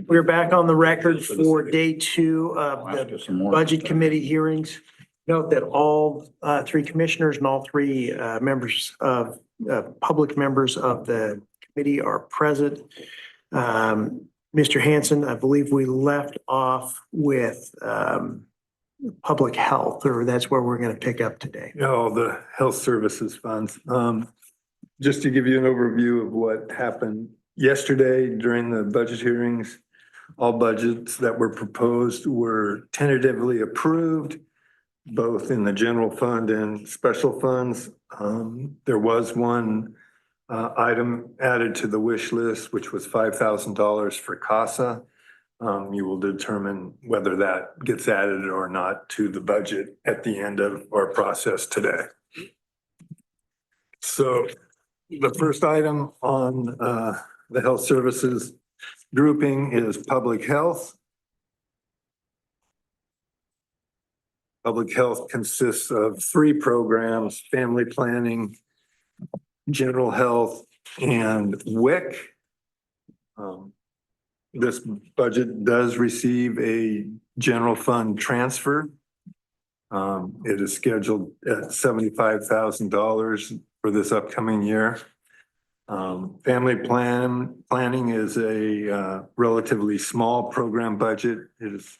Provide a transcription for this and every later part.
We're back on the record for day 2 of the Budget Committee hearings. Note that all three commissioners and all three members of public members of the committee are present. Mr. Hanson, I believe we left off with public health, or that's where we're going to pick up today. No, the health services funds. Just to give you an overview of what happened yesterday during the budget hearings, all budgets that were proposed were tentatively approved, both in the general fund and special funds. There was one item added to the wish list, which was $5,000 for CASA. You will determine whether that gets added or not to the budget at the end of our process today. So the first item on the health services grouping is public health. Public health consists of 3 programs: family planning, general health, and WIC. This budget does receive a general fund transfer. It is scheduled at $75,000 for this upcoming year. Family planning is a relatively small program budget. It is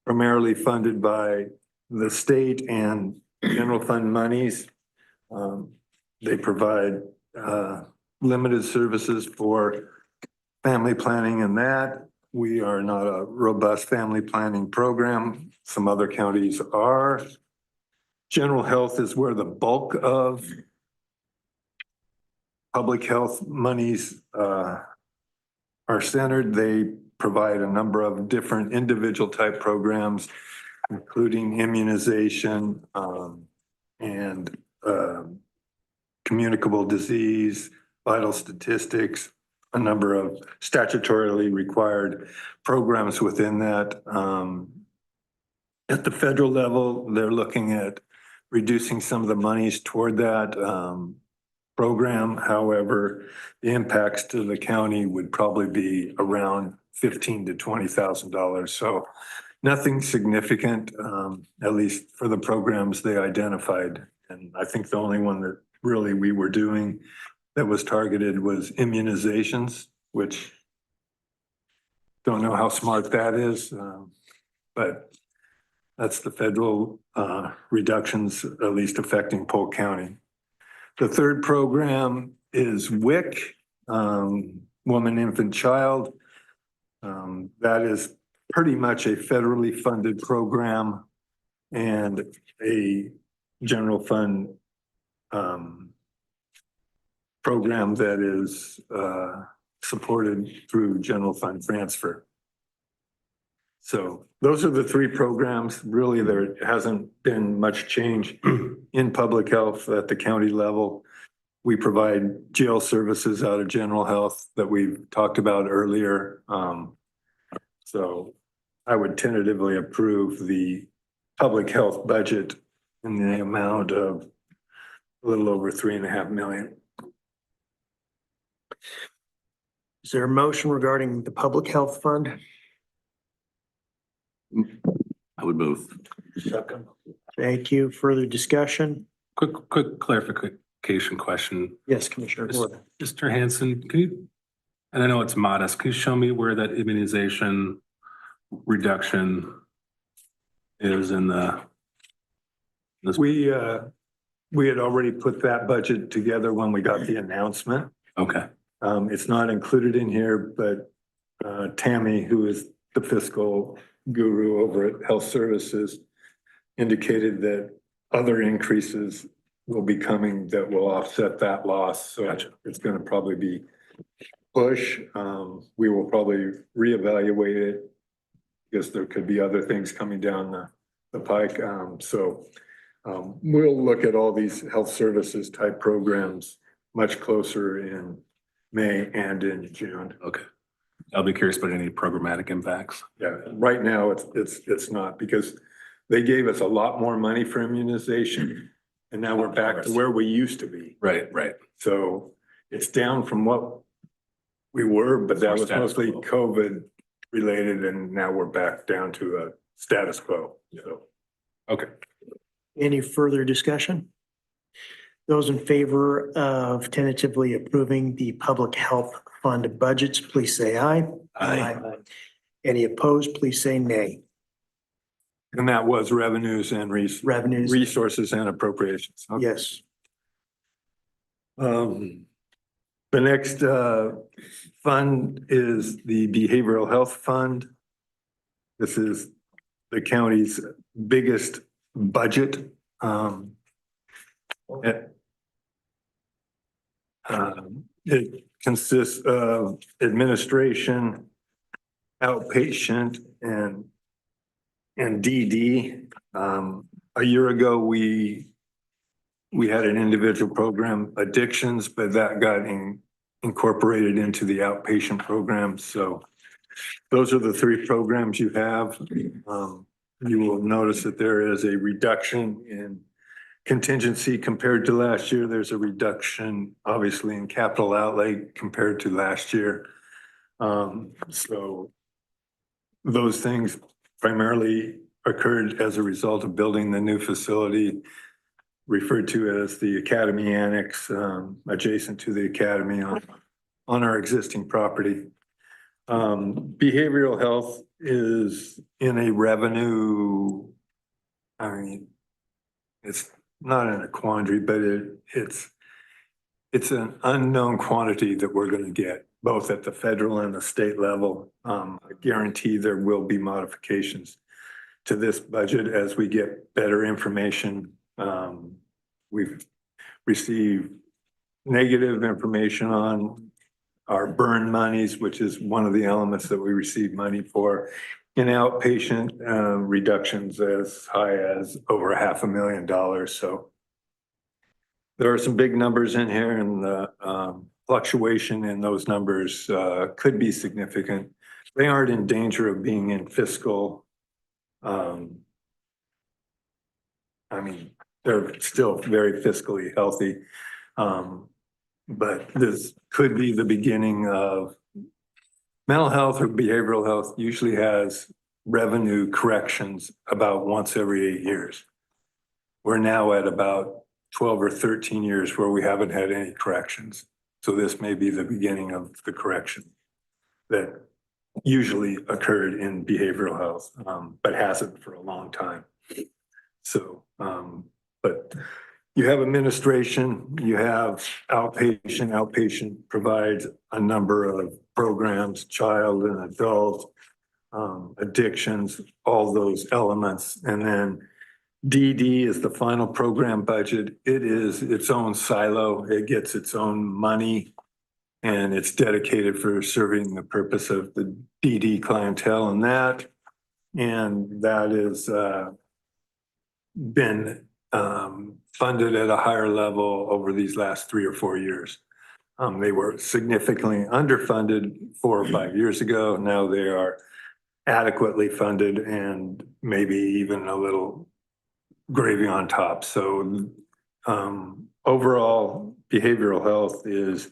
primarily funded by the state and general fund monies. They provide limited services for family planning, and that we are not a robust family planning program. Some other counties are. General health is where the bulk of public health monies are centered. They provide a number of different individual type programs, including immunization and communicable disease, vital statistics, a number of statutorily required programs within that. At the federal level, they're looking at reducing some of the monies toward that program. However, the impacts to the county would probably be around $15,000 to $20,000. So nothing significant, at least for the programs they identified. And I think the only one that really we were doing that was targeted was immunizations, which don't know how smart that is, but that's the federal reductions, at least affecting Polk County. The third program is WIC, Woman, Infant, Child. That is pretty much a federally funded program and a general fund program that is supported through general fund transfer. So those are the 3 programs. Really, there hasn't been much change in public health at the county level. We provide jail services out of general health that we've talked about earlier. So I would tentatively approve the public health budget in the amount of a little over $3.5 million. Is there a motion regarding the public health fund? I would move. Second. Thank you. Further discussion? Quick clarification question. Yes, Commissioner Gordon. Mr. Hanson, can you, and I know it's modest, can you show me where that immunization reduction is in the? We had already put that budget together when we got the announcement. Okay. It's not included in here, but Tammy, who is the fiscal guru over at Health Services, indicated that other increases will be coming that will offset that loss. So Gotcha. It's going to probably be push. We will probably reevaluate it because there could be other things coming down the pike. We'll look at all these health services type programs much closer in May and in June. Okay. I'll be curious about any programmatic impacts. Yeah, right now it's not, because they gave us a lot more money for immunization and now we're back to where we used to be. Right. So it's down from what We were, but that was Status mostly quo. COVID related, and now we're back down to a status quo. So Okay, Any further discussion? Those in favor of tentatively approving the public health fund budgets, please say aye. Aye. Any opposed, please say nay. and that was revenues and Revenues, resources and appropriations. Okay. yes. The next fund is the Behavioral Health Fund. This is the county's biggest budget. It consists of administration, outpatient, and DD. A year ago, we had an individual program, addictions, but that got incorporated into the outpatient program. So those are the three programs you have. You will notice that there is a reduction in contingency compared to last year. There's a reduction, obviously, in capital outlay compared to last year. So those things primarily occurred as a result of building the new facility referred to as the Academy Annex, adjacent to the Academy on our existing property. Behavioral health is in a revenue, I mean, it's not in a quandary, but it's an unknown quantity that we're going to get, both at the federal and the state level. I guarantee there will be modifications to this budget as we get better information. We've received negative information on our burn monies, which is one of the elements that we receive money for, in outpatient reductions as high as over $500,000. So there are some big numbers in here, and the fluctuation in those numbers could be significant. They aren't in danger of being in fiscal. I mean, they're still very fiscally healthy. But this could be the beginning of mental health or behavioral health usually has revenue corrections about once every 8 years. We're now at about 12 or 13 years where we haven't had any corrections. So this may be the beginning of the correction that usually occurred in behavioral health, but hasn't for a long time. So, but you have administration, you have outpatient. Outpatient provides a number of programs, child and adult, addictions, all those elements. And then DD is the final program budget. It is its own silo. It gets its own money, and it's dedicated for serving the purpose of the DD clientele and that. And that is been funded at a higher level over these last 3 or 4 years. They were significantly underfunded 4 or 5 years ago. Now they are adequately funded and maybe even a little gravy on top. So overall, behavioral health is,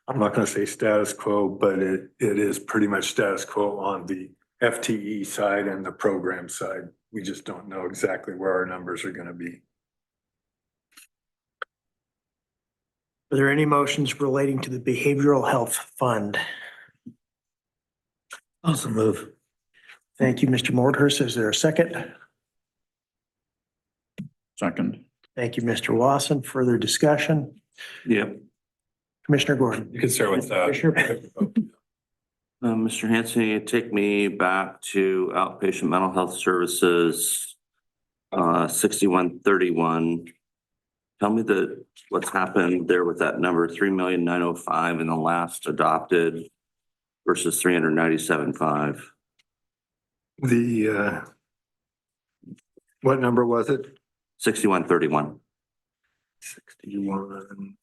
I'm not going to say status quo, but it is pretty much status quo on the FTE side and the program side. We just don't know exactly where our numbers are going to be. Are there any motions relating to the Behavioral Health Fund? Also move. Thank you, Mr. Mordhurst. Is there a second? Second. Thank you, Mr. Lawson. Further discussion? Yep. Commissioner Gordon. you can start with Commissioner- Mr. Hanson, you take me back to outpatient mental health services, 6131. Tell me what's happened there with that number, 3,905,000 in the last adopted versus 397,500. The, what number was it? 6131. 61.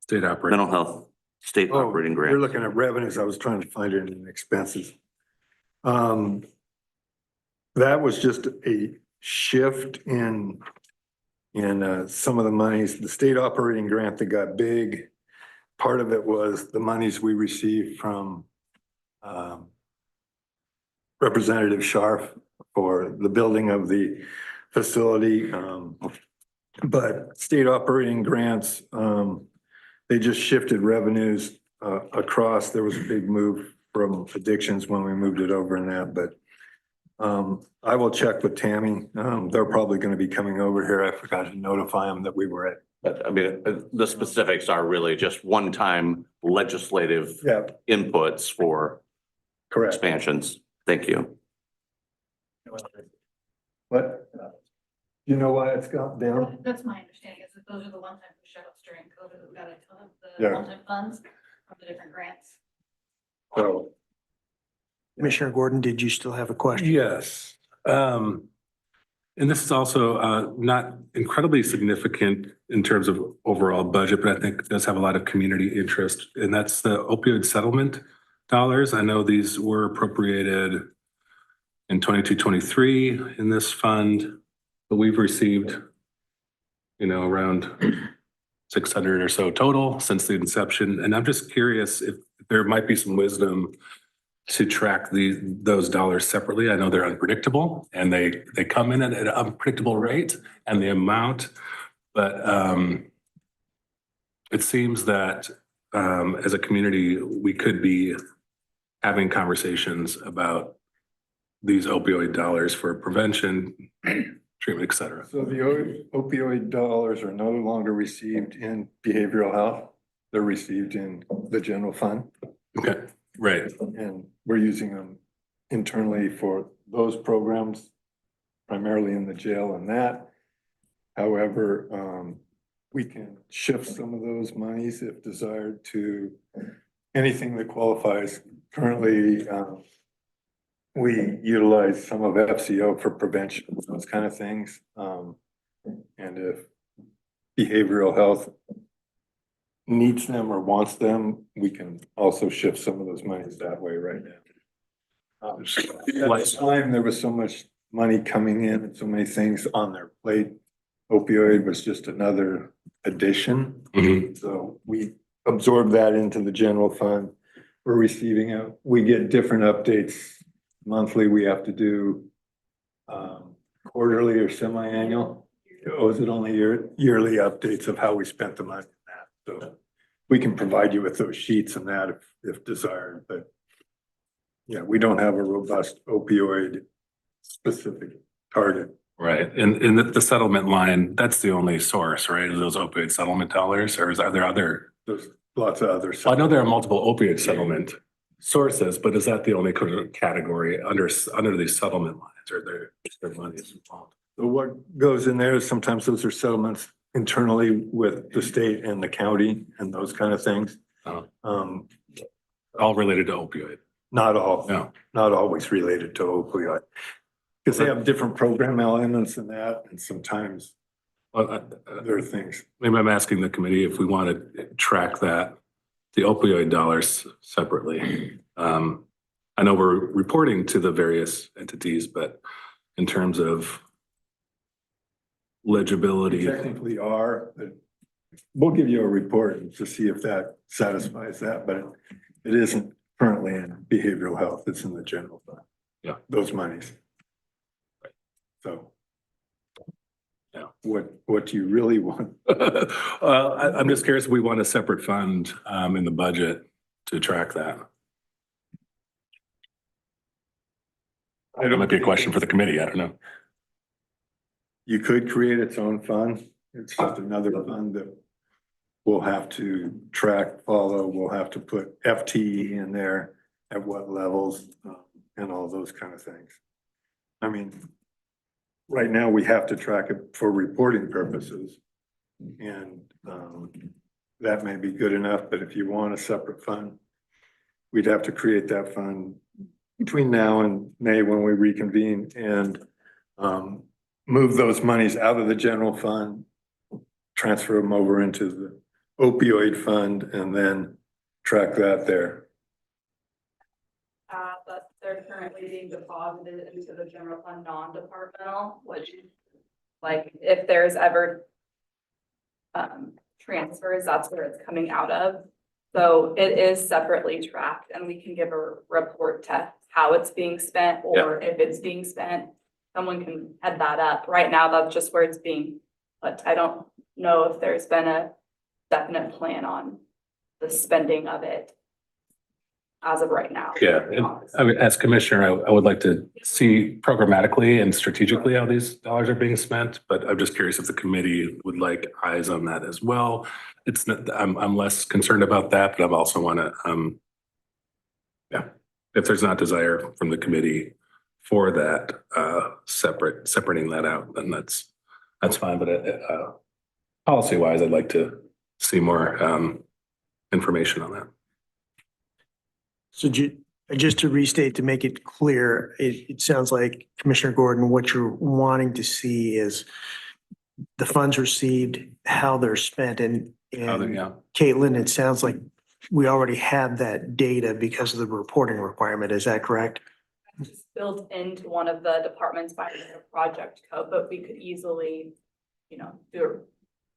state operating. Mental health, state Oh, operating you're grant. looking at revenues. I was trying to find it in expenses. That was just a shift in some of the monies, the state operating grant that got big. part of it was the monies we received from Representative Scharf for the building of the facility. But state operating grants, they just shifted revenues across. There was a big move from addictions when we moved it over in that, but I will check with Tammy. They're probably going to be coming over here. I forgot to notify them that we were at. But I mean, the specifics are really just one-time legislative Yeah, inputs for correct. expansions. Thank you. What? You know why it's gone down? That's my understanding, is that those are the one-time push-outs during COVID. We got a ton of the Yeah. one-time funds from the different grants. So, Commissioner Gordon, did you still have a question? Yes. And this is also not incredibly significant in terms of overall budget, but I think it does have a lot of community interest, and that's the opioid settlement dollars. I know these were appropriated in 22-23 in this fund, but we've received, around 600 or so total since the inception. And I'm just curious if there might be some wisdom to track those dollars separately. I know they're unpredictable and they come in at an unpredictable rate and the amount, but it seems that as a community, we could be having conversations about these opioid dollars for prevention, treatment, et cetera. so the opioid dollars are no longer received in behavioral health. They're received in the general fund. Okay, right. And we're using them internally for those programs, primarily in the jail and that. However, we can shift some of those monies if desired to anything that qualifies. Currently, we utilize some of FCO for prevention, those kind of things. And if behavioral health needs them or wants them, we can also shift some of those monies that way right now. At the time, there was so much money coming in and so many things on their plate. Opioid was just another addition. Mhm. So we absorb that into the general fund. We're receiving it. We get different updates monthly. We have to do quarterly or semi-annual. Or is it only yearly updates of how we spent the money? So we can provide you with those sheets and that if desired, but yeah, we don't have a robust opioid specific target. Right. And the settlement line, that's the only source, right? Of those opioid settlement dollars, or are there other? There's lots of other. I know there are multiple opioid settlement sources, but is that the only category under these settlement lines, or there money is involved? So what goes in there is sometimes those are settlements internally with the state and the county and those kind of things. All related to opioid. Not all, No. not always related to opioid. Because they have different program elements in that, and sometimes there are things. Maybe I'm asking the committee if we want to track that, the opioid dollars separately. I know we're reporting to the various entities, but in terms of legibility. Technically are, but we'll give you a report to see if that satisfies that, but it isn't currently in behavioral health. It's in the general fund. Yeah. Those monies. Right. So. Yeah. What do you really want? I'm just curious if we want a separate fund in the budget to track that. That might be a question for the committee. I don't know. You could create its own fund. It's just another fund that we'll have to track, follow. We'll have to put FTE in there at what levels and all those kind of things. I mean, right now we have to track it for reporting purposes. And that may be good enough, but if you want a separate fund, we'd have to create that fund between now and May when we reconvene and move those monies out of the general fund, transfer them over into the opioid fund, and then track that there. But they're currently being deposited into the general fund non-departmental, which like if there's ever transfers, that's where it's coming out of. So it is separately tracked and we can give a report to how it's being spent or if it's being spent. Someone can head that up. Right now, that's just where it's being, but I don't know if there's been a definite plan on the spending of it as of right now. Yeah, and I mean, as commissioner, I would like to see programmatically and strategically how these dollars are being spent, but I'm just curious if the committee would like eyes on that as well. It's not, I'm less concerned about that, but I also want to, yeah, if there's not desire from the committee for that, separating that out, then that's fine, but, policy wise, I'd like to see more, information on that. So just to restate, to make it clear, it sounds like Commissioner Gordon, what you're wanting to see is the funds received, how they're spent, and Yeah. Caitlin, it sounds like we already have that data because of the reporting requirement. Is that correct? It's built into one of the departments by the project code, but we could easily, do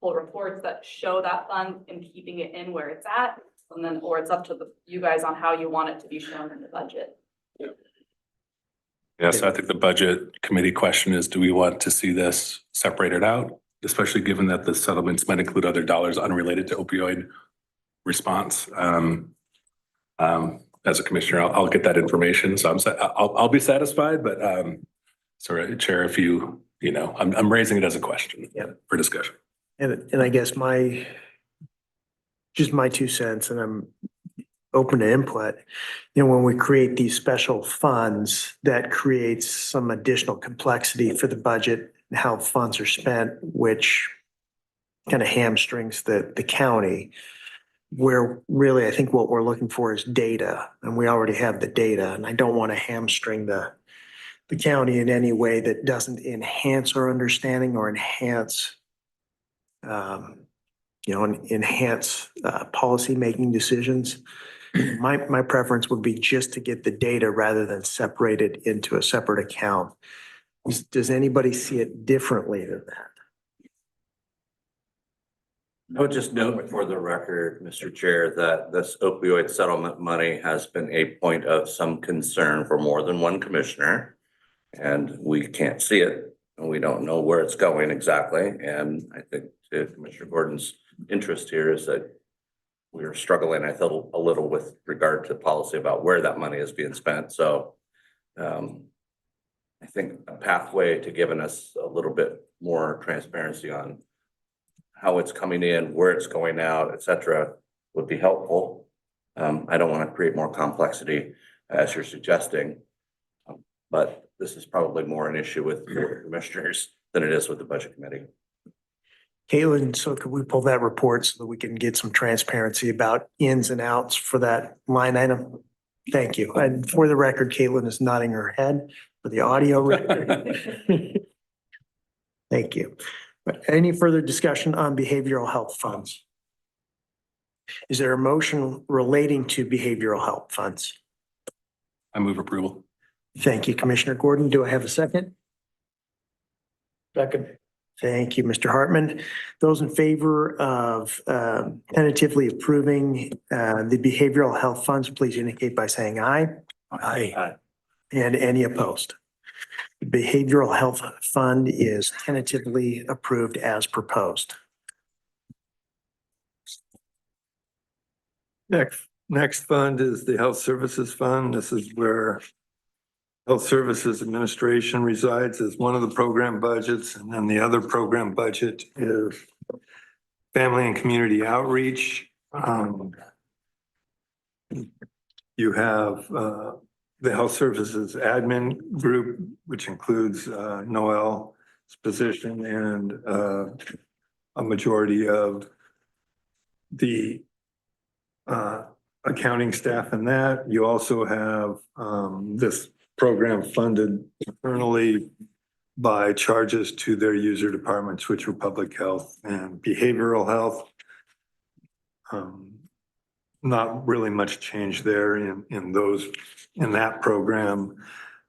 full reports that show that fund and keeping it in where it's at. And then, or it's up to you guys on how you want it to be shown in the budget. Yeah, so I think the budget committee question is, do we want to see this separated out? Especially given that the settlements might include other dollars unrelated to opioid response. As a commissioner, I'll get that information. So I'll be satisfied, but sorry, Chair, if I'm raising it as a question for discussion. And I guess just my 2 cents, and I'm open to input. When we create these special funds, that creates some additional complexity for the budget and how funds are spent, which kind of hamstrings the county. Where really, I think what we're looking for is data, and we already have the data, and I don't want to hamstring the county in any way that doesn't enhance our understanding or enhance policy-making decisions. My preference would be just to get the data rather than separate it into a separate account. Does anybody see it differently than that? I would just note for the record, Mr. Chair, that this opioid settlement money has been a point of some concern for more than one commissioner. And we can't see it and we don't know where it's going exactly. And I think to Commissioner Gordon's interest here is that we are struggling, I feel, a little with regard to policy about where that money is being spent. So I think a pathway to giving us a little bit more transparency on how it's coming in, where it's going out, et cetera, would be helpful. I don't want to create more complexity as you're suggesting, but this is probably more an issue with the commissioners than it is with the budget committee. Caitlin, so could we pull that report so that we can get some transparency about ins and outs for that line item? Thank you. And for the record, Caitlin is nodding her head for the audio record. Thank you. But any further discussion on behavioral health funds? Is there a motion relating to behavioral health funds? I move approval. Thank you, Commissioner Gordon. Do I have a second? Second. Thank you, Mr. Hartman. Those in favor of tentatively approving the behavioral health funds, please indicate by saying aye. Aye. And any opposed? The Behavioral Health Fund is tentatively approved as proposed. Next fund is the Health Services Fund. This is where Health Services Administration resides as one of the program budgets, and then the other program budget is Family and Community Outreach. You have the Health Services Admin Group, which includes Noel's position and a majority of the accounting staff in that. You also have this program funded internally by charges to their user departments, which are public health and behavioral health. Not really much change there in that program.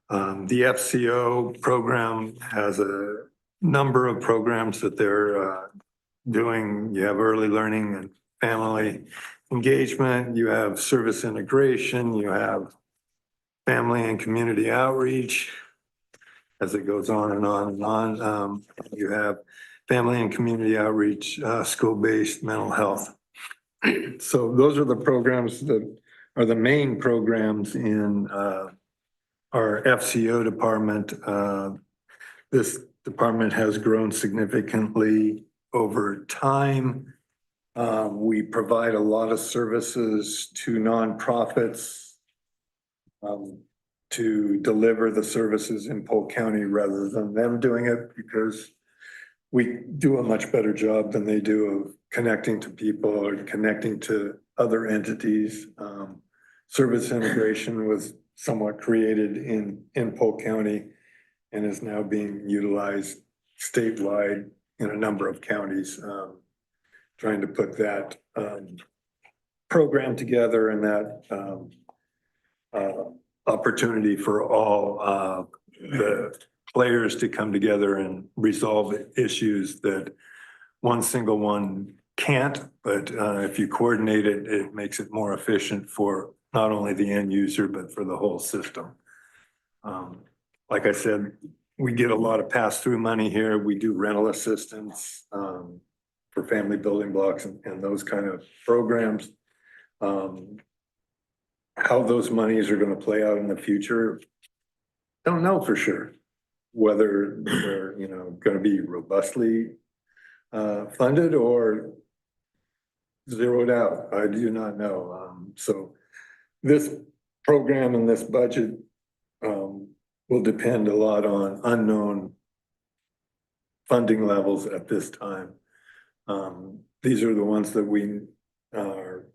The FCO program has a number of programs that they're doing. You have early learning and family engagement, you have service integration, you have family and community outreach, as it goes on and on and on. You have family and community outreach, school-based mental health. So those are the programs that are the main programs in our FCO department. This department has grown significantly over time. We provide a lot of services to nonprofits to deliver the services in Polk County rather than them doing it, because we do a much better job than they do of connecting to people or connecting to other entities. Service integration was somewhat created in Polk County and is now being utilized statewide in a number of counties, trying to put that program together and that opportunity for all the players to come together and resolve issues that one single one can't, but if you coordinate it, it makes it more efficient for not only the end user, but for the whole system. Like I said, we get a lot of pass-through money here. We do rental assistance for family building blocks and those kind of programs. How those monies are going to play out in the future, don't know for sure. Whether they're, going to be robustly funded or zeroed out, I do not know. So this program and this budget will depend a lot on unknown funding levels at this time. These are the ones that we are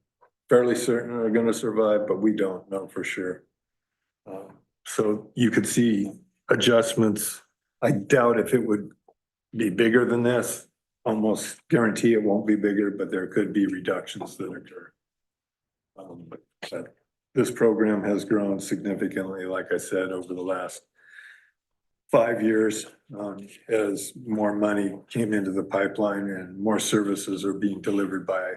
fairly certain are going to survive, but we don't know for sure. So you could see adjustments. I doubt if it would be bigger than this. Almost guarantee it won't be bigger, but there could be reductions that occur. But this program has grown significantly, like I said, over the last 5 years, as more money came into the pipeline and more services are being delivered by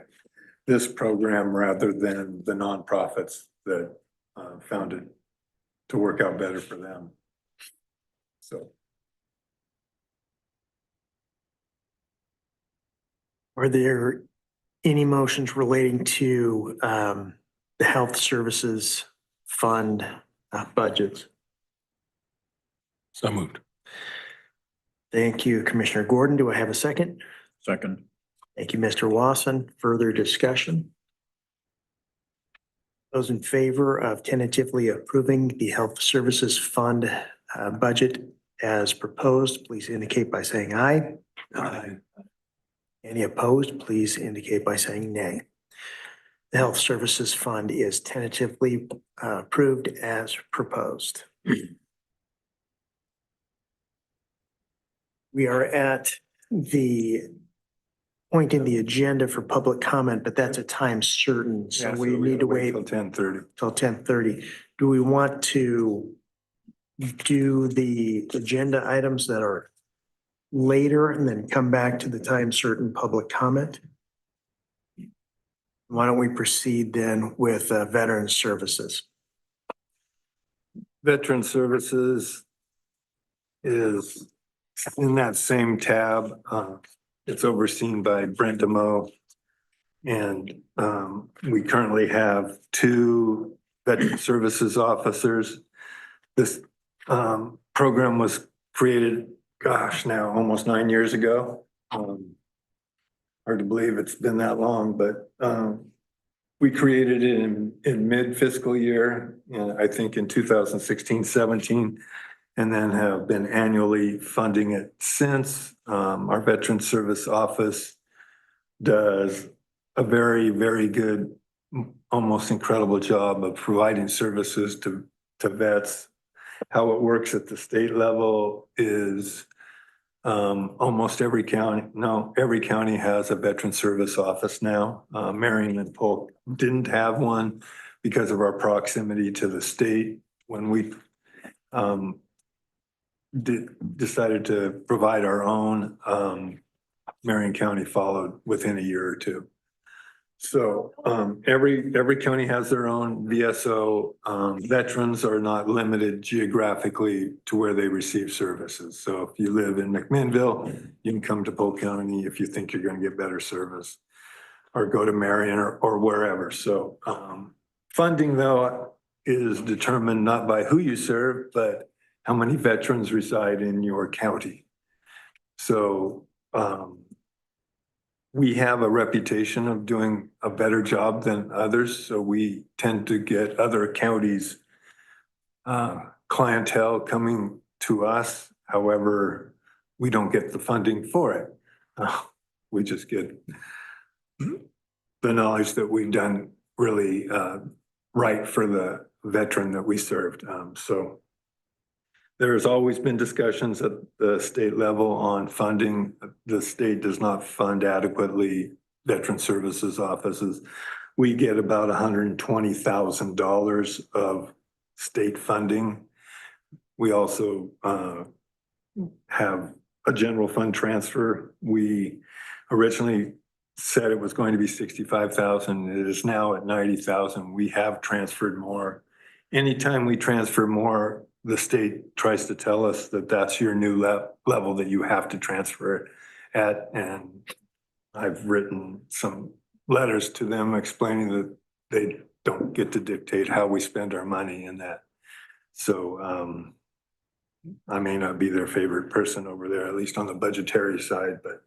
this program rather than the nonprofits that found it to work out better for them. So. Are there any motions relating to the health services fund budgets? So moved. Thank you, Commissioner Gordon. Do I have a second? Second. Thank you, Mr. Wasson. Further discussion? Those in favor of tentatively approving the health services fund budget as proposed, please indicate by saying aye. Aye. Any opposed, please indicate by saying nay. The health services fund is tentatively approved as proposed. We are at the point in the agenda for public comment, but that's a time certain, so we need to wait Till 10:30. till 10:30. Do we want to do the agenda items that are later and then come back to the time certain public comment? Why don't we proceed then with veteran services? Veteran Services is in that same tab. It's overseen by Brent DeMoe. And we currently have 2 Veteran Services officers. This program was created, now almost 9 years ago. Hard to believe it's been that long, but we created it in mid fiscal year, I think in 2016-17, and then have been annually funding it since. Our Veteran Service Office does a very, very good, almost incredible job of providing services to vets. How it works at the state level is almost every county has a Veteran Service Office now. Marion and Polk didn't have one because of our proximity to the state. When we decided to provide our own, Marion County followed within a year or two. So every county has their own VSO. Veterans are not limited geographically to where they receive services. So if you live in McMinnville, you can come to Polk County if you think you're going to get better service, or go to Marion or wherever. So funding though is determined not by who you serve, but how many veterans reside in your county. So we have a reputation of doing a better job than others, so we tend to get other counties' clientele coming to us. However, we don't get the funding for it. We just get the knowledge that we've done really right for the veteran that we served. So there has always been discussions at the state level on funding. The state does not fund adequately veteran services offices. We get about $120,000 of state funding. We also have a general fund transfer. We originally said it was going to be 65,000. It is now at 90,000. We have transferred more. Anytime we transfer more, the state tries to tell us that that's your new level that you have to transfer it at. And I've written some letters to them explaining that they don't get to dictate how we spend our money in that. So I may not be their favorite person over there, at least on the budgetary side, but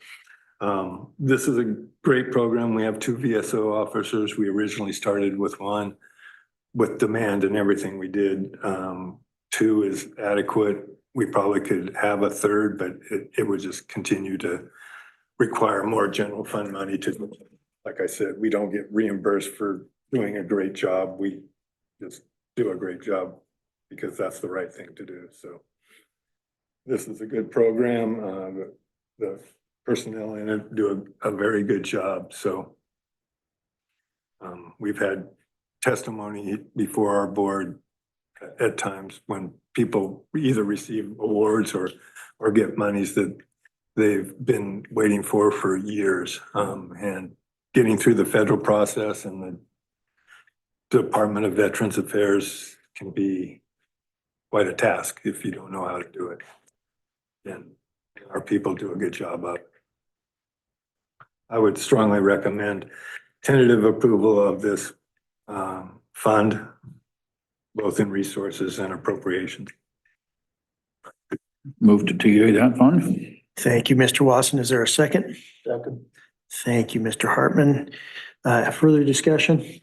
this is a great program. We have 2 VSO officers. We originally started with 1. With demand and everything we did, 2 is adequate. We probably could have a 3rd, but it would just continue to require more general fund money to, like I said, we don't get reimbursed for doing a great job. We just do a great job because that's the right thing to do. So this is a good program. The personnel in it do a very good job. So we've had testimony before our board at times when people either receive awards or get monies that they've been waiting for years, and getting through the federal process and the Department of Veterans Affairs can be quite a task if you don't know how to do it. And our people do a good job of it. I would strongly recommend tentative approval of this fund, both in resources and appropriations. Move to TA that fund. Thank you, Mr. Watson. Is there a second? Second. Thank you, Mr. Hartman. Further discussion?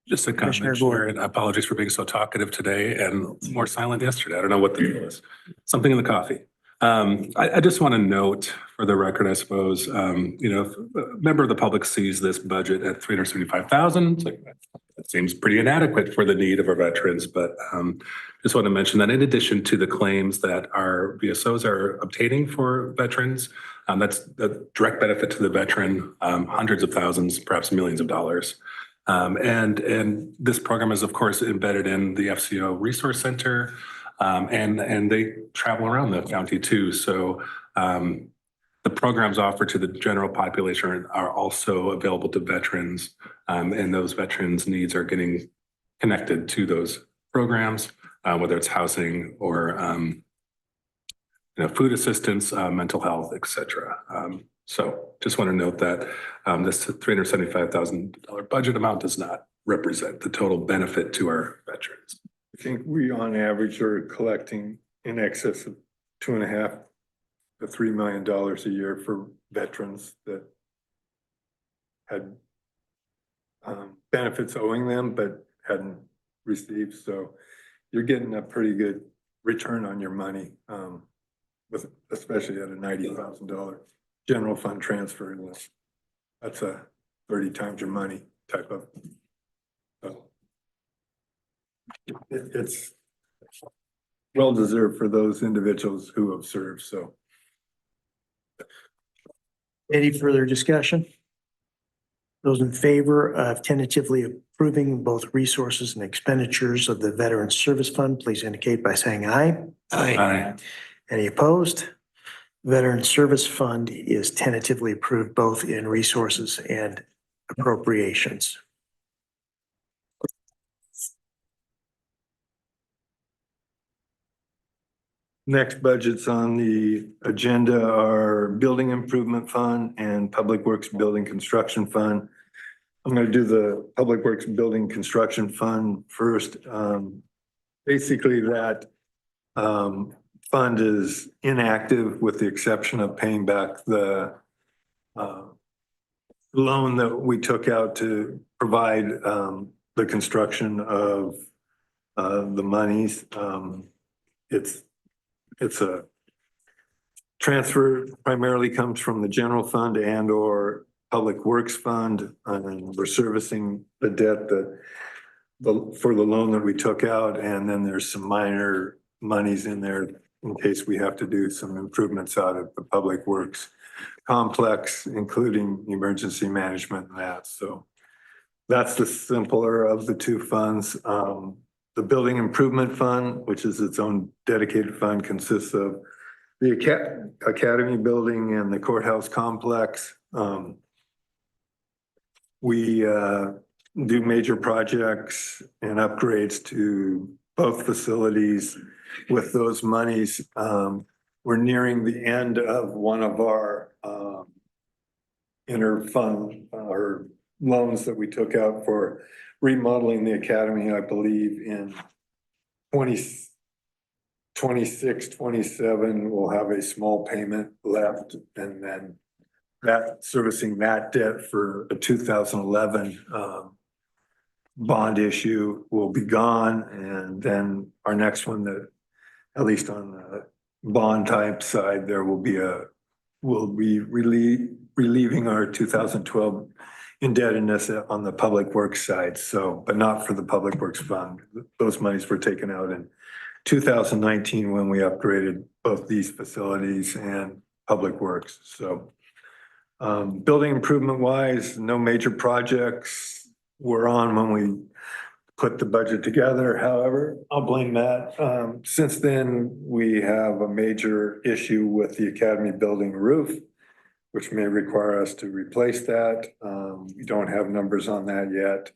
Just a Commissioner comment, Gore. Chair, and apologies for being so talkative today and more silent yesterday. I don't know what the deal is. Something in the coffee. I just want to note for the record, I suppose, if a member of the public sees this budget at 375,000, that seems pretty inadequate for the need of our veterans. But just want to mention that in addition to the claims that our VSOs are obtaining for veterans, that's a direct benefit to the veteran, hundreds of thousands, perhaps millions of dollars. And this program is, of course, embedded in the FCO Resource Center. And they travel around the county too. So the programs offered to the general population are also available to veterans. And those veterans' needs are getting connected to those programs, whether it's housing or food assistance, mental health, et cetera. So just want to note that this $375,000 budget amount does not represent the total benefit to our veterans. I think we on average are collecting in excess of $2.5 to $3 million a year for veterans that had benefits owing them but hadn't received. So you're getting a pretty good return on your money, with especially at a $90,000 general fund transfer. That's a 30 times your money type of. It's well deserved for those individuals who have served. So Any further discussion? Those in favor of tentatively approving both resources and expenditures of the Veteran Service Fund, please indicate by saying aye. Aye. Any opposed? Veteran Service Fund is tentatively approved both in resources and appropriations. Next budgets on the agenda are Building Improvement Fund and Public Works Building Construction Fund. I'm going to do the Public Works Building Construction Fund first. Basically, that fund is inactive with the exception of paying back the loan that we took out to provide the construction of the monies. It's a transfer, primarily comes from the general fund and or public works fund. And we're servicing the debt for the loan that we took out. And then there's some minor monies in there in case we have to do some improvements out of the public works complex, including emergency management and that. So that's the simpler of the two funds. The Building Improvement Fund, which is its own dedicated fund, consists of the Academy Building and the courthouse complex. We do major projects and upgrades to both facilities with those monies. We're nearing the end of one of our interfund or loans that we took out for remodeling the academy, I believe in 2026, 27, we'll have a small payment left, and then that servicing that debt for a 2011 bond issue will be gone. And then our next one, that at least on the bond type side, there will be we'll be relieving our 2012 indebtedness on the public works side. So, but not for the public works fund. Those monies were taken out in 2019 when we upgraded both these facilities and public works. So building improvement wise, no major projects were on when we put the budget together. However, I'll blame that. Since then, we have a major issue with the academy building roof, which may require us to replace that. We don't have numbers on that yet.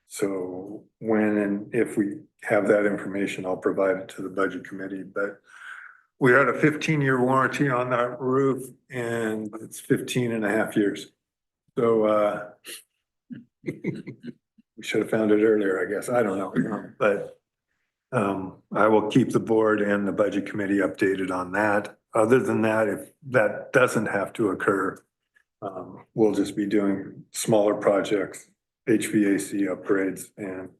So when and if we have that information, I'll provide it to the budget committee. But we had a 15-year warranty on that roof and it's 15 and a half years. So we should have found it earlier, I guess. I don't know. But I will keep the board and the budget committee updated on that. Other than that, if that doesn't have to occur, we'll just be doing smaller projects, HVAC upgrades, and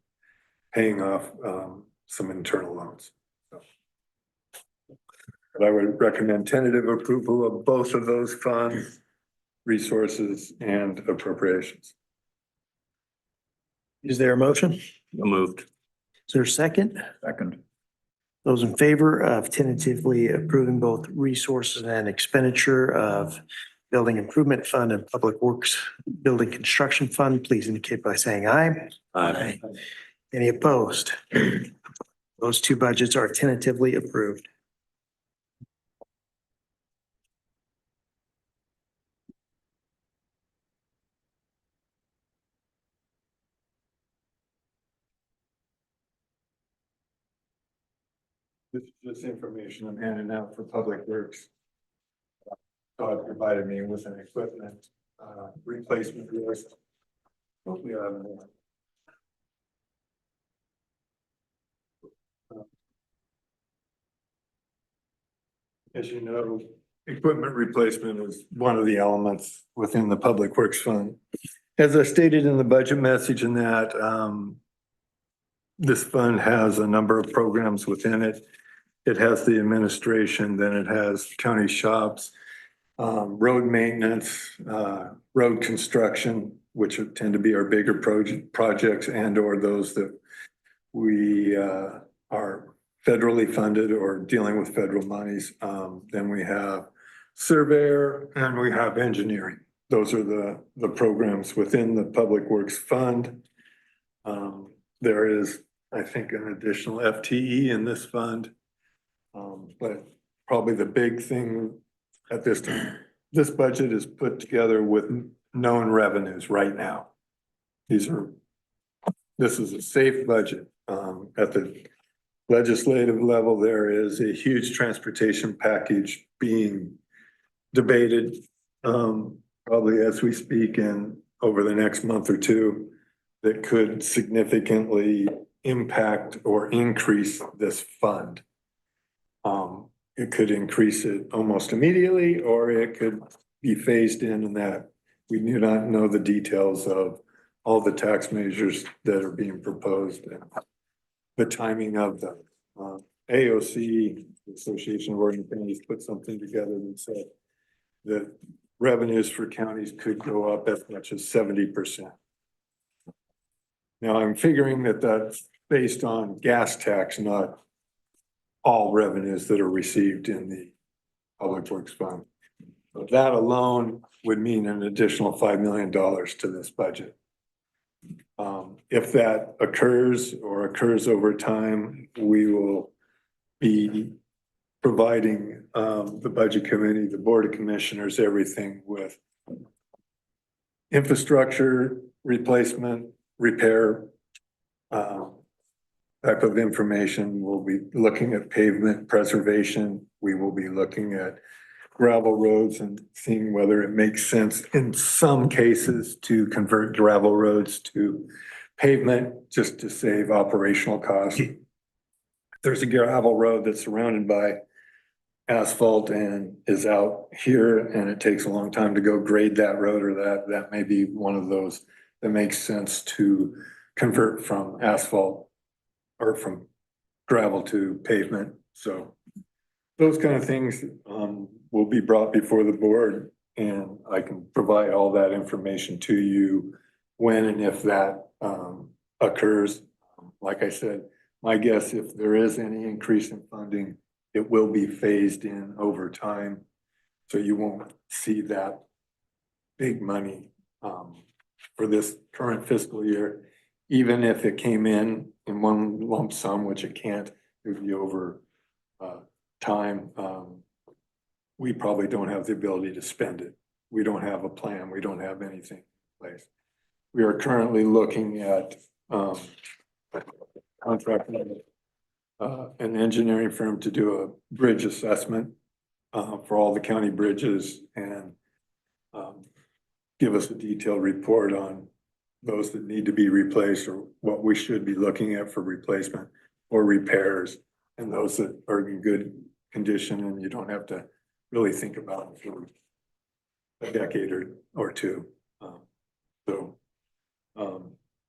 paying off some internal loans. So, but I would recommend tentative approval of both of those funds, resources, and appropriations. Is there a motion? Moved. Is there a second? Second. Those in favor of tentatively approving both resources and expenditure of Building Improvement Fund and Public Works Building Construction Fund, please indicate by saying aye. Aye. Any opposed? Those two budgets are tentatively approved. This is just information I'm handing out for public works. God provided me with an equipment replacement list. Hopefully I have more. As you know, equipment replacement is one of the elements within the Public Works Fund. As I stated in the budget message in that, this fund has a number of programs within it. It has the administration, then it has county shops, road maintenance, road construction, which tend to be our bigger projects and or those that we are federally funded or dealing with federal monies. Then we have surveyor and we have engineering. Those are the programs within the Public Works Fund. There is, I think, an additional FTE in this fund. But probably the big thing at this time, this budget is put together with known revenues right now. this is a safe budget. At the legislative level, there is a huge transportation package being debated, probably as we speak and over the next month or two, that could significantly impact or increase this fund. It could increase it almost immediately, or it could be phased in that we do not know the details of all the tax measures that are being proposed and the timing of them. AOC, Association of Oregon Counties, put something together and said that revenues for counties could go up as much as 70%. Now, I'm figuring that that's based on gas tax, not all revenues that are received in the Public Works Fund. But that alone would mean an additional $5 million to this budget. If that occurs or occurs over time, we will be providing the Budget Committee, the Board of Commissioners, everything with infrastructure replacement, repair, type of information. We'll be looking at pavement preservation. We will be looking at gravel roads and seeing whether it makes sense in some cases to convert gravel roads to pavement just to save operational costs. There's a gravel road that's surrounded by asphalt and is out here and it takes a long time to go grade that road, or that may be one of those that makes sense to convert from asphalt or from gravel to pavement. So those kind of things will be brought before the board, and I can provide all that information to you when and if that occurs. Like I said, my guess, if there is any increase in funding, it will be phased in over time. So you won't see that big money for this current fiscal year. Even if it came in one lump sum, which it can't, it would be over time. We probably don't have the ability to spend it. We don't have a plan. We don't have anything in place. We are currently looking at contracting an engineering firm to do a bridge assessment for all the county bridges and give us a detailed report on those that need to be replaced or what we should be looking at for replacement or repairs, and those that are in good condition and you don't have to really think about it for a decade or two.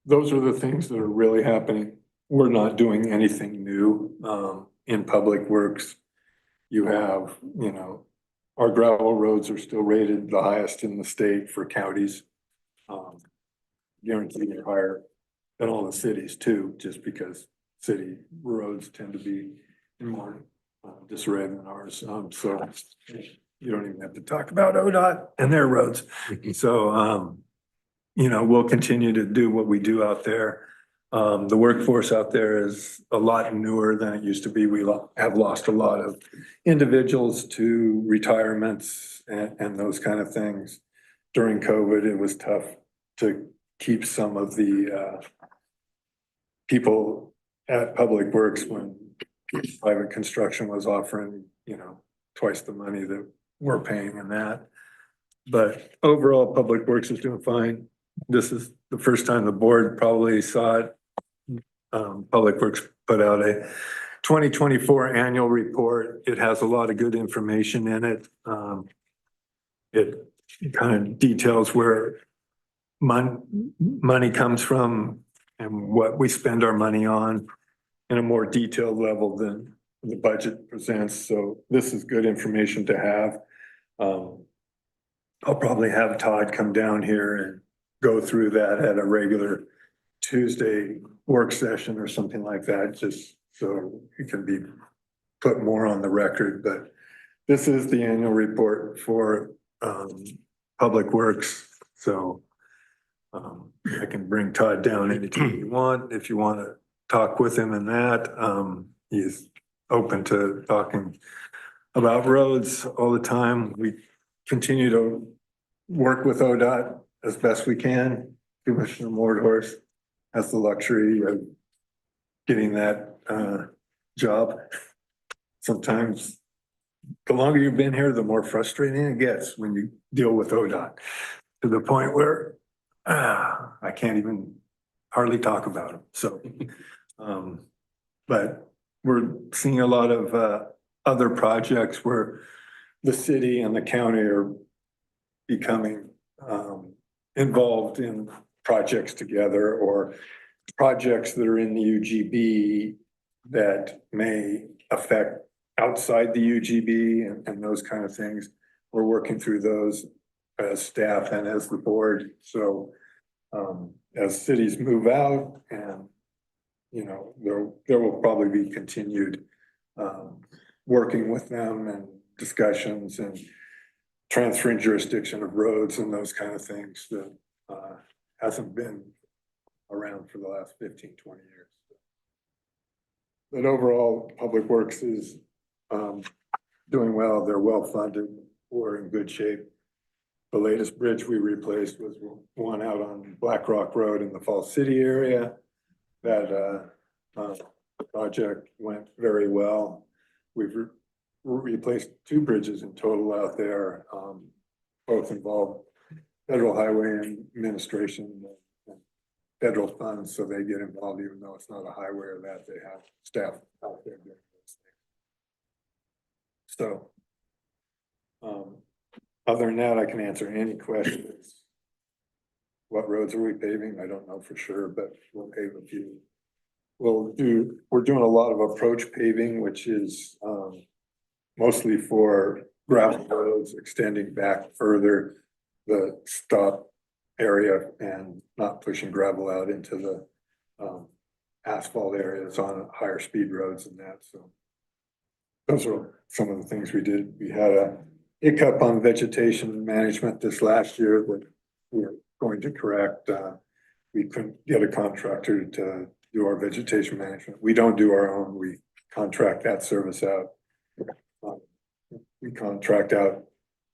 Those are the things that are really happening. We're not doing anything new in Public Works. You have, our gravel roads are still rated the highest in the state for counties. Guaranteed they're higher than all the cities too, just because city roads tend to be in more disarray than ours. So you don't even have to talk about ODOT and their roads. So, we'll continue to do what we do out there. The workforce out there is a lot newer than it used to be. We have lost a lot of individuals to retirements and those kind of things. During COVID, it was tough to keep some of the people at Public Works when private construction was offering, twice the money that we're paying in that. But overall, Public Works is doing fine. This is the first time the board probably saw it. Public Works put out a 2024 annual report. It has a lot of good information in it. It kind of details where money comes from and what we spend our money on in a more detailed level than the budget presents. So this is good information to have. I'll probably have Todd come down here and go through that at a regular Tuesday work session or something like that, just so it can be put more on the record. But this is the annual report for Public Works. So I can bring Todd down anytime you want. If you want to talk with him in that, he's open to talking about roads all the time. We continue to work with ODOT as best we can. Commissioner Mordhorst has the luxury of getting that job. Sometimes the longer you've been here, the more frustrating it gets when you deal with ODOT to the point where I can't even hardly talk about them. So, but we're seeing a lot of other projects where the city and the county are becoming involved in projects together, or projects that are in the UGB that may affect outside the UGB and those kind of things. We're working through those as staff and as the board. So as cities move out, and you know, there will probably be continued working with them and discussions and transferring jurisdiction of roads and those kind of things that hasn't been around for the last 15, 20 years. But overall, Public Works is doing well. They're well funded. We're in good shape. The latest bridge we replaced was one out on Black Rock Road in the Falls City area. That project went very well. We've replaced 2 bridges in total out there. Both involve Federal Highway Administration and federal funds, so they get involved even though it's not a highway or that, they have staff out there doing those things. So other than that, I can answer any questions. What roads are we paving? I don't know for sure, but we'll pave a few. We're doing a lot of approach paving, which is mostly for gravel roads extending back further the stop area and not pushing gravel out into the asphalt areas on higher speed roads and that. So those are some of the things we did. We had a hiccup on vegetation management this last year that we're going to correct. We couldn't get a contractor to do our vegetation management. We don't do our own. We contract that service out. We contract out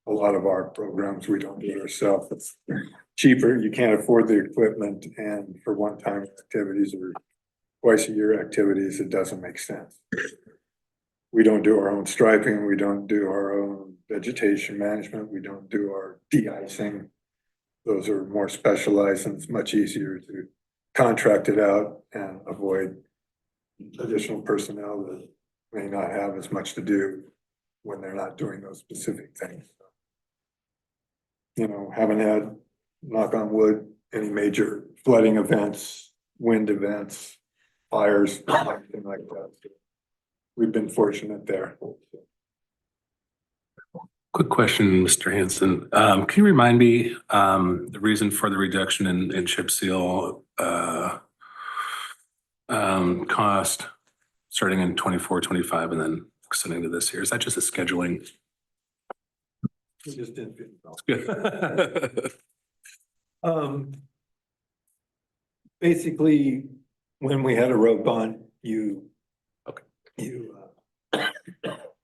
a lot of our programs. We don't do it ourselves. It's cheaper. You can't afford the equipment, and for one-time activities or twice a year activities, it doesn't make sense. We don't do our own striping. We don't do our own vegetation management. We don't do our de-icing. Those are more specialized, and it's much easier to contract it out and avoid additional personnel that may not have as much to do when they're not doing those specific things. You know, haven't had, knock on wood, any major flooding events, wind events, fires, anything like that. We've been fortunate there. Quick question, Mr. Hanson. Can you remind me the reason for the reduction in chip seal cost starting in 24, 25 and then extending to this year? Is that just a scheduling? We just didn't fit. Good. Basically, when we had a road bond, you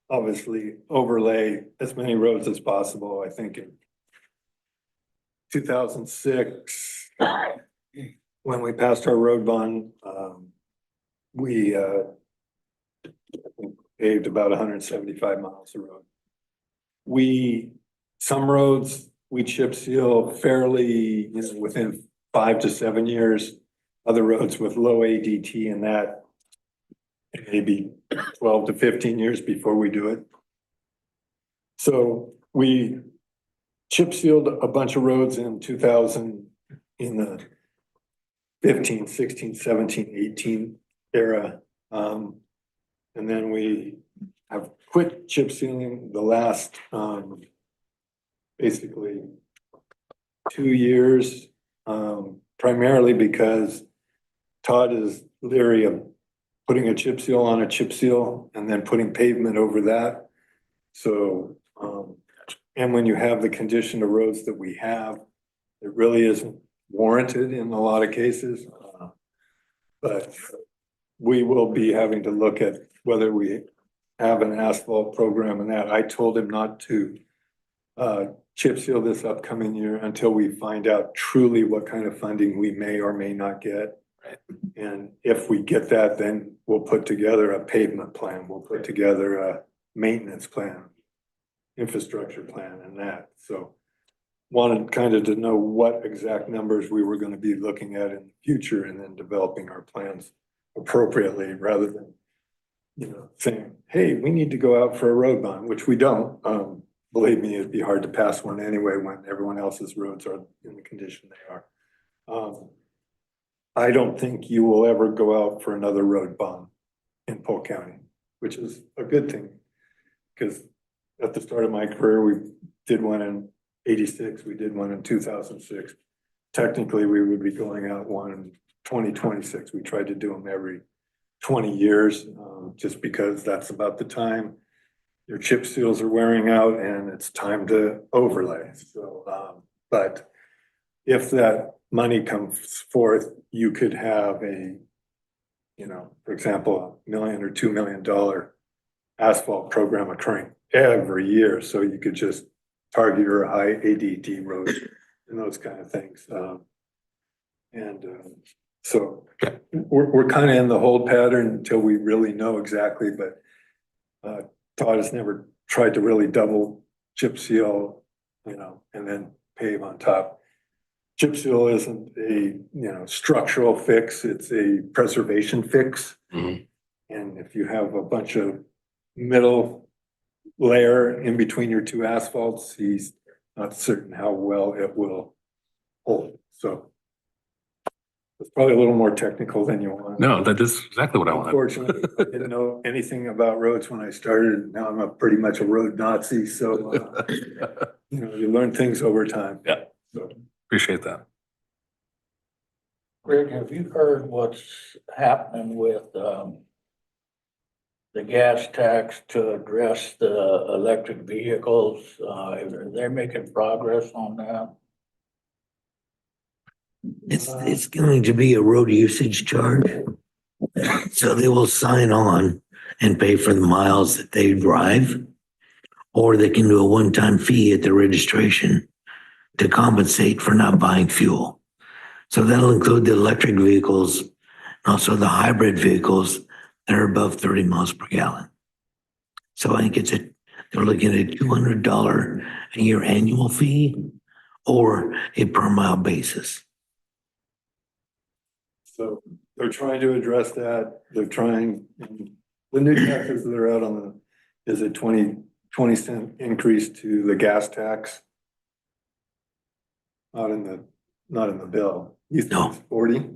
obviously overlay as many roads as possible. I think in 2006, when we passed our road bond, we paved about 175 miles of road. Some roads we chip seal fairly, within 5 to 7 years. Other roads with low ADT and that, maybe 12 to 15 years before we do it. So we chip sealed a bunch of roads in 2000, in the 15, 16, 17, 18 era. And then we have quit chip sealing the last basically 2 years, primarily because Todd is leery of putting a chip seal on a chip seal and then putting pavement over that. So, and when you have the condition of roads that we have, it really isn't warranted in a lot of cases. But we will be having to look at whether we have an asphalt program and that. I told him not to chip seal this upcoming year until we find out truly what kind of funding we may or may not get. And if we get that, then we'll put together a pavement plan, we'll put together a maintenance plan, infrastructure plan and that. So wanted kind of to know what exact numbers we were gonna be looking at in the future and then developing our plans appropriately rather than, saying, hey, we need to go out for a road bond, which we don't. Believe me, it'd be hard to pass one anyway when everyone else's roads are in the condition they are. I don't think you will ever go out for another road bond in Polk County, which is a good thing. Because at the start of my career, we did one in '86, we did one in 2006. Technically, we would be going out one in 2026. We tried to do them every 20 years, just because that's about the time your chip seals are wearing out and it's time to overlay. So, but if that money comes forth, you could have a, for example, $1 million or $2 million asphalt program occurring every year. So you could just target your high ADT roads and those kind of things. So we're kind of in the hold pattern until we really know exactly, but Todd has never tried to really double chip seal, and then pave on top. Chip seal isn't a, structural fix, it's a preservation fix. Mhm. And if you have a bunch of middle layer in between your two asphalts, he's not certain how well it will hold. So it's probably a little more technical than you want. No, that is exactly what I wanted. Unfortunately, I didn't know anything about roads when I started. Now I'm pretty much a road Nazi, so, you learn things over time. Yeah. So, Appreciate that. Greg, have you heard what's happening with, the gas tax to address the electric vehicles? Are they making progress on that? It's going to be a road usage charge. So they will sign on and pay for the miles that they drive. Or they can do a one-time fee at the registration to compensate for not buying fuel. So that'll include the electric vehicles and also the hybrid vehicles that are above 30 miles per gallon. So I think they're looking at a $200 a year annual fee or a per mile basis. so they're trying to address that. They're trying, the new taxes that are out on is a 20 cent increase to the gas tax. Not in the bill. You think No. it's 40?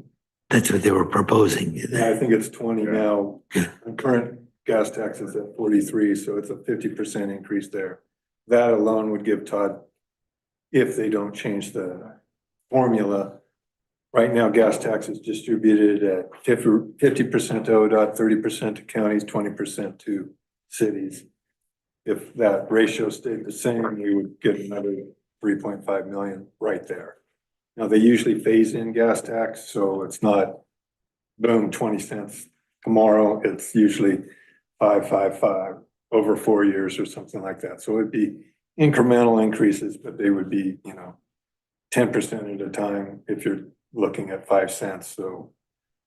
That's what they were proposing. Yeah, I think it's 20 now. And current gas tax is at 43, so it's a 50% increase there. That alone would give Todd, if they don't change the formula. Right now, gas tax is distributed at 50% to ODOT, 30% to counties, 20% to cities. If that ratio stayed the same, we would get another 3.5 million right there. Now, they usually phase in gas tax, so it's not boom, 20 cents tomorrow. It's usually 5 over 4 years or something like that. So it'd be incremental increases, but they would be, 10% at a time if you're looking at 5 cents. So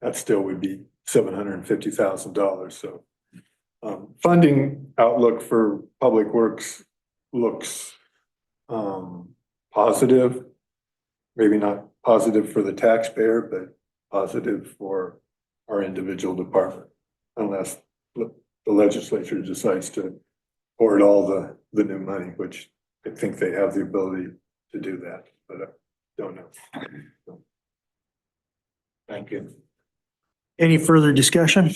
that still would be $750,000. So funding outlook for public works looks positive. Maybe not positive for the taxpayer, but positive for our individual department, unless the legislature decides to hoard all the new money, which I think they have the ability to do that, but I don't know. Thank you. Any further discussion?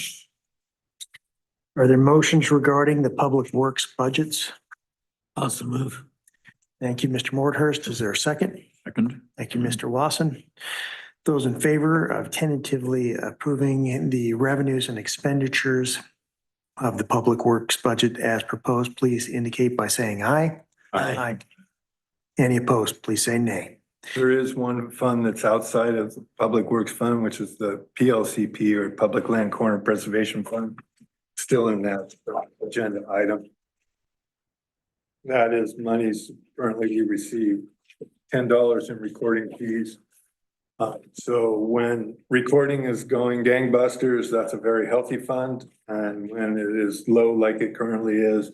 Are there motions regarding the public works budgets? Also move. Thank you, Mr. Morthurst. Is there a second? Second. Thank you, Mr. Lawson. Those in favor of tentatively approving the revenues and expenditures of the public works budget as proposed, please indicate by saying aye. Aye. Any opposed, please say nay. There is one fund that's outside of the Public Works Fund, which is the PLCP or Public Land Corner Preservation Fund, still in that agenda item. That is monies currently you receive $10 in recording fees. So when recording is going gangbusters, that's a very healthy fund. And when it is low like it currently is,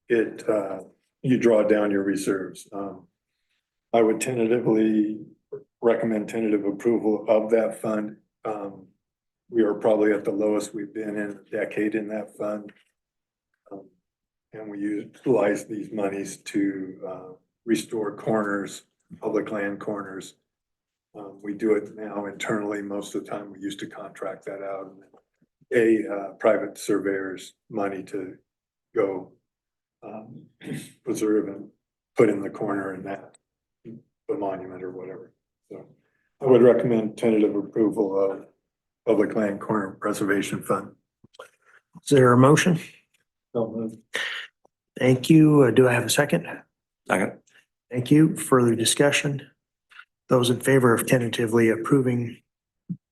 you draw down your reserves. I would tentatively recommend tentative approval of that fund. We are probably at the lowest we've been in a decade in that fund. And we utilize these monies to restore corners, public land corners. We do it now internally. Most of the time, we used to contract that out. Private surveyor's money to go preserve and put in the corner in that, the monument or whatever. So I would recommend tentative approval of Public Land Corner Preservation Fund. Is there a motion? Thank you. Do I have a second? Second. Thank you. Further discussion? Those in favor of tentatively approving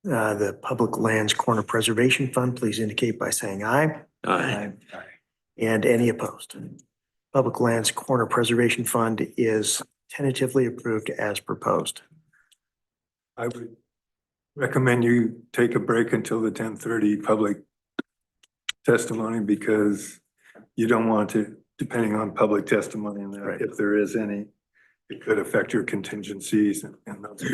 the Public Lands Corner Preservation Fund, please indicate by saying aye. Aye. And any opposed? Public Lands Corner Preservation Fund is tentatively approved as proposed. I would recommend you take a break until the 10:30 public testimony because you don't want to, depending on public testimony and that, if there is any, it could affect your contingencies and those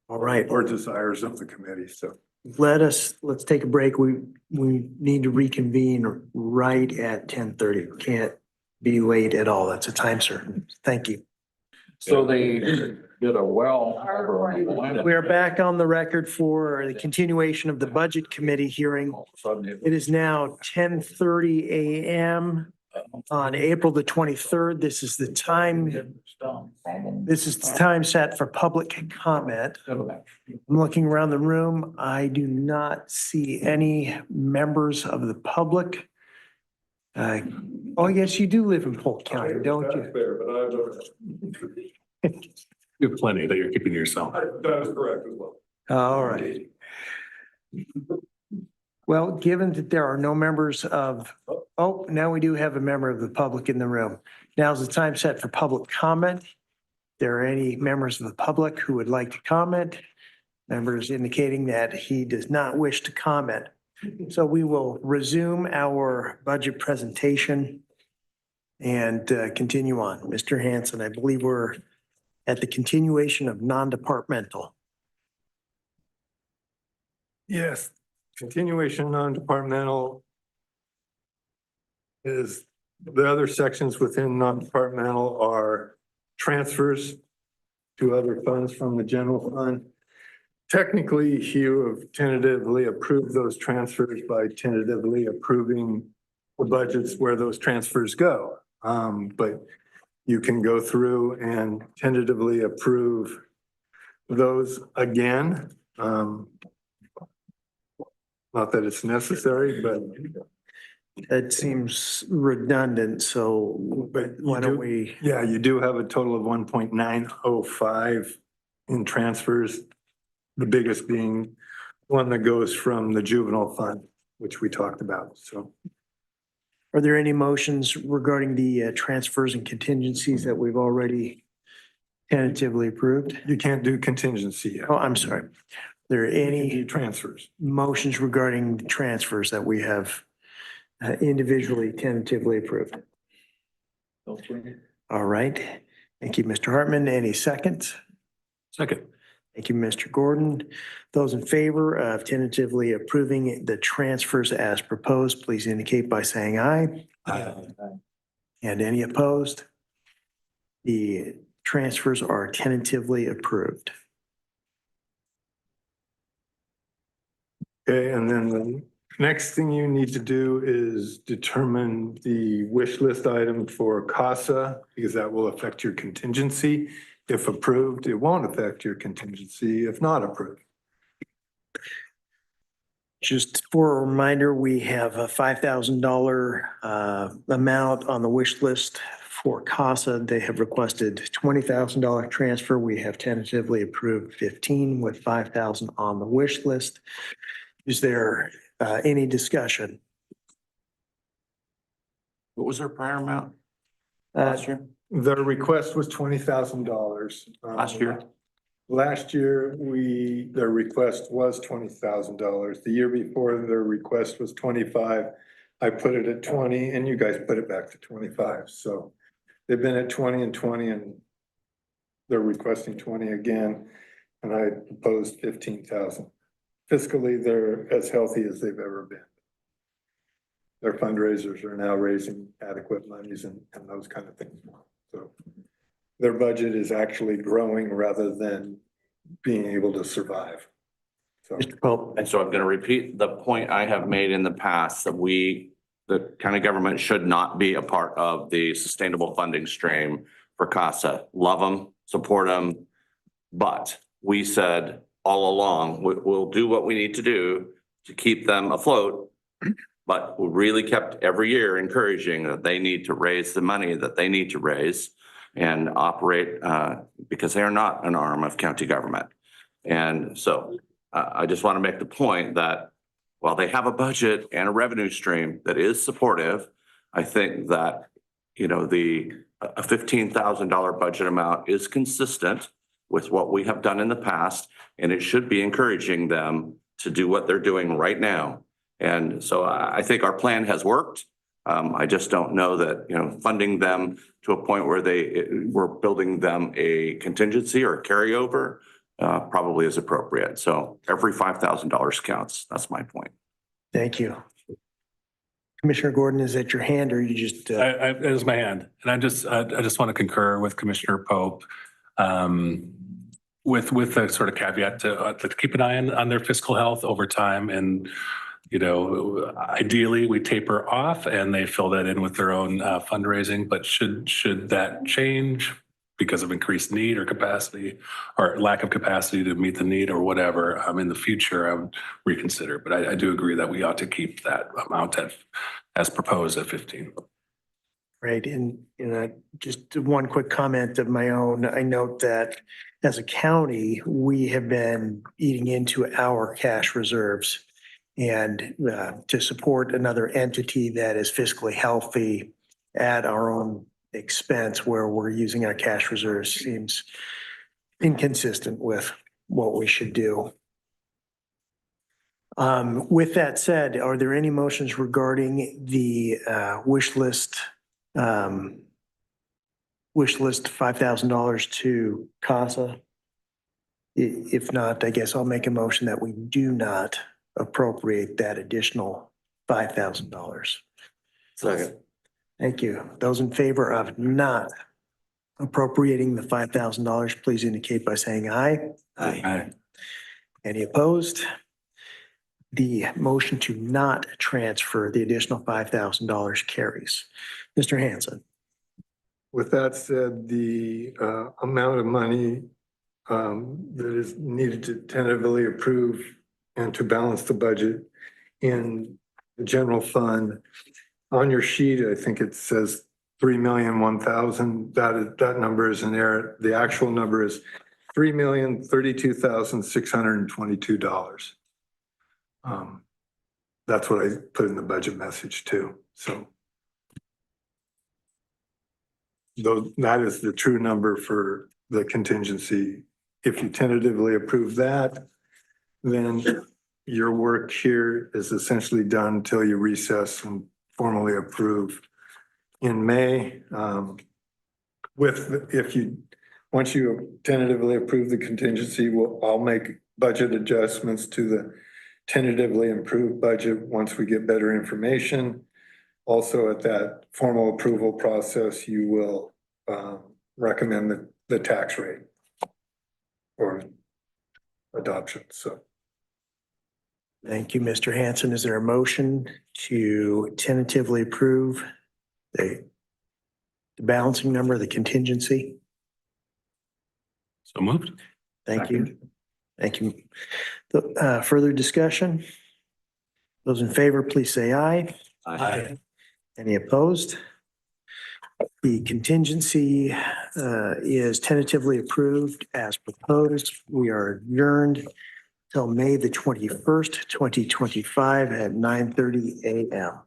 All right. or desires of the committee. So Let's take a break. We need to reconvene right at 10:30. We can't be late at all. That's a time certain. Thank you. So they did a well. We are back on the record for the continuation of the Budget Committee hearing. It is now 10:30 a.m. on April the 23rd. This is the time set for public comment. I'm looking around the room. I do not see any members of the public. Oh, yes, you do live in Polk County, don't you? You have plenty that you're keeping to yourself. that is correct as well. All right. Well, given that there are no members of, oh, now we do have a member of the public in the room. Now's the time set for public comment. There are any members of the public who would like to comment? Members indicating that he does not wish to comment. So we will resume our budget presentation and continue on. Mr. Hanson, I believe we're at the continuation of non-departmental. Yes, continuation non-departmental is the other sections within non-departmental are transfers to other funds from the general fund. Technically, you have tentatively approved those transfers by tentatively approving the budgets where those transfers go. But you can go through and tentatively approve those again. Not that it's necessary, but It seems redundant, so why don't we? yeah, you do have a total of 1.905 in transfers. The biggest being one that goes from the juvenile fund, which we talked about, so. Are there any motions regarding the transfers and contingencies that we've already tentatively approved? You can't do contingency yet. Oh, I'm sorry. Are there You can do any transfers. motions regarding the transfers that we have individually tentatively approved? All right. Thank you, Mr. Hartman. Any seconds? Second. Thank you, Mr. Gordon. Those in favor of tentatively approving the transfers as proposed, please indicate by saying aye. And any opposed? The transfers are tentatively approved. Okay, and then the next thing you need to do is determine the wish list item for CASA, because that will affect your contingency. If approved, it won't affect your contingency if not approved. Just for a reminder, we have a $5,000 amount on the wish list for CASA. They have requested $20,000 transfer. We have tentatively approved 15 with 5,000 on the wish list. Is there any discussion? What was our prior amount? Their request was $20,000. Last year? Last year, their request was $20,000. The year before, their request was 25. I put it at 20 and you guys put it back to 25. So they've been at 20 and 20 and they're requesting 20 again. And I proposed 15,000. Fiscally, they're as healthy as they've ever been. Their fundraisers are now raising adequate monies and those kind of things. So their budget is actually growing rather than being able to survive. So, Mr. Pope, And so I'm going to repeat the point I have made in the past that the county government should not be a part of the sustainable funding stream for CASA. Love them, support them. But we said all along, we'll do what we need to do to keep them afloat. But we really kept every year encouraging that they need to raise the money that they need to raise and operate because they are not an arm of county government. And so I just want to make the point that while they have a budget and a revenue stream that is supportive, I think that, a $15,000 budget amount is consistent with what we have done in the past, and it should be encouraging them to do what they're doing right now. And so I think our plan has worked. I just don't know that, funding them to a point where we're building them a contingency or a carryover probably is appropriate. So every $5,000 counts. That's my point. thank you. Commissioner Gordon, is that your hand or you just? It is my hand. And I just want to concur with Commissioner Pope. With a sort of caveat to keep an eye on their fiscal health over time. And, ideally we taper off and they fill that in with their own fundraising. But should that change because of increased need or capacity or lack of capacity to meet the need or whatever, in the future, I would reconsider. But I do agree that we ought to keep that amount as proposed at 15. Right. And, just one quick comment of my own. I note that as a county, we have been eating into our cash reserves and to support another entity that is fiscally healthy at our own expense where we're using our cash reserves seems inconsistent with what we should do. With that said, are there any motions regarding the wish list $5,000 to CASA? If not, I guess I'll make a motion that we do not appropriate that additional $5,000. Second. Thank you. Those in favor of not appropriating the $5,000, please indicate by saying aye. Aye. Any opposed? The motion to not transfer the additional $5,000 carries. Mr. Hanson. with that said, the amount of money that is needed to tentatively approve and to balance the budget in the general fund. On your sheet, I think it says 3,001,000. That number is in there. The actual number is $3,032,622. That's what I put in the budget message too. So though that is the true number for the contingency. If you tentatively approve that, then your work here is essentially done until you recess and formally approve in May. Once you tentatively approve the contingency, I'll make budget adjustments to the tentatively approved budget once we get better information. Also, at that formal approval process, you will recommend the tax rate or adoption. So. Thank you, Mr. Hanson. Is there a motion to tentatively approve the balancing number, the contingency? So moved. Thank you. Thank you. Further discussion? Those in favor, please say aye. Aye. Any opposed? The contingency is tentatively approved as proposed. We are adjourned till May the 21st, 2025 at 9:30 a.m.